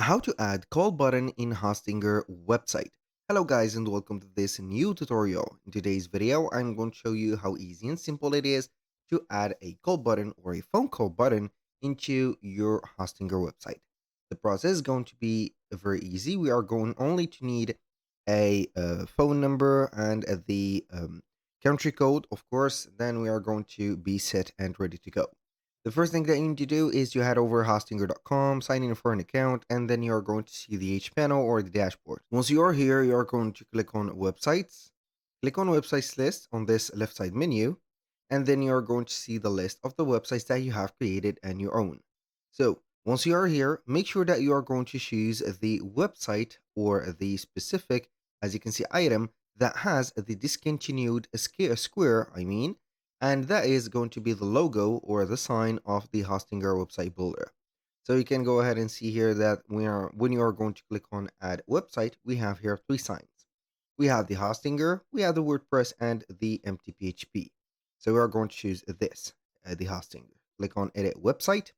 How to add call button in Hostinger website. Hello guys and welcome to this new tutorial. In today's video, I'm going to show you how easy and simple it is to add a call button or a phone call button into your Hostinger website. The process is going to be very easy. We are going only to need a phone number and the country code, of course. Then we are going to be set and ready to go. The first thing that you need to do is you head over hostinger.com, sign in for an account, and then you're going to see the H panel or the dashboard. Once you are here, you're going to click on websites. Click on websites list on this left side menu, and then you're going to see the list of the websites that you have created and you own. So once you are here, make sure that you are going to choose the website or the specific, as you can see, item that has the discontinued square, and that is going to be the logo or the sign of the Hostinger website builder. So you can go ahead and see here that when you are going to click on add website, we have here three signs. We have the Hostinger, we have the WordPress, and the empty PHP. So we are going to choose this, the Hostinger. Click on edit website.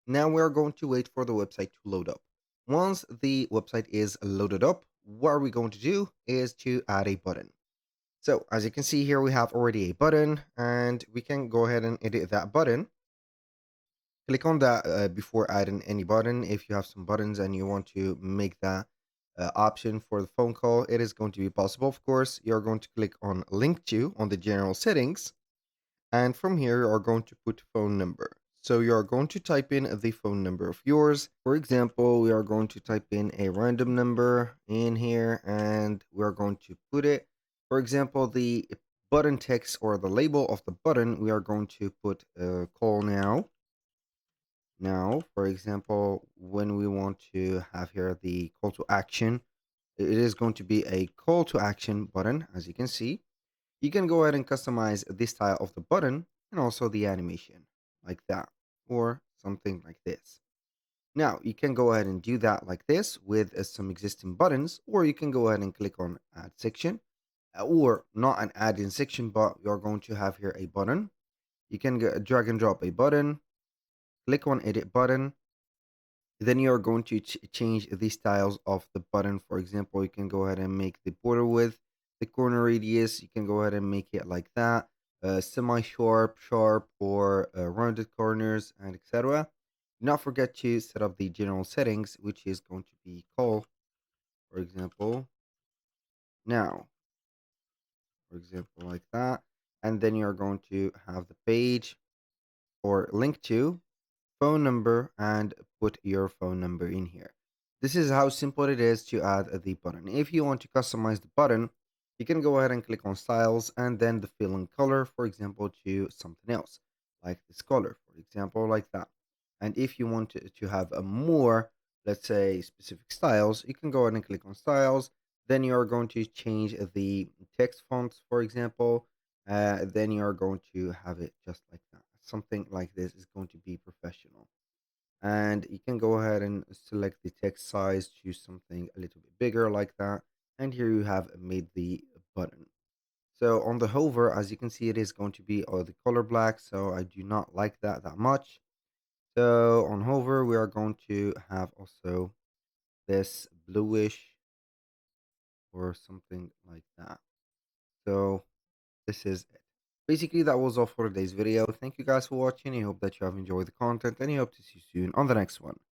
Now we are going to wait for the website to load up. Once the website is loaded up, what are we going to do is to add a button. So as you can see here, we have already a button and we can go ahead and edit that button. Click on that before adding any button. If you have some buttons and you want to make that option for the phone call, it is going to be possible. Of course, you're going to click on link to on the general settings. And from here, you are going to put phone number. So you are going to type in the phone number of yours. For example, we are going to type in a random number in here and we are going to put it. For example, the button text or the label of the button, we are going to put call now. Now, for example, when we want to have here the call to action, it is going to be a call to action button, as you can see. You can go ahead and customize the style of the button and also the animation, like that, or something like this. Now, you can go ahead and do that like this with some existing buttons, or you can go ahead and click on add section, or not an add in section, but you're going to have here a button. You can drag and drop a button, click on edit button, then you're going to change the styles of the button. For example, you can go ahead and make the border width, the corner radius. You can go ahead and make it like that, semi-sharp, sharp, or rounded corners, and etc. Do not forget to set up the general settings, which is going to be call, for example, now, for example, like that. And then you're going to have the page or link to phone number and put your phone number in here. This is how simple it is to add the button. If you want to customize the button, you can go ahead and click on styles and then the fill in color, for example, to something else, like this color, for example, like that. And if you want to have a more, let's say, specific styles, you can go ahead and click on styles. Then you are going to change the text fonts, for example. Then you are going to have it just like that. Something like this is going to be professional. And you can go ahead and select the text size, choose something a little bit bigger like that. And here you have made the button. So on the hover, as you can see, it is going to be the color black. So I do not like that much. So on hover, we are going to have also this bluish or something like that. So this is it. Basically, that was all for today's video. Thank you guys for watching. I hope that you have enjoyed the content and I hope to see you soon on the next one.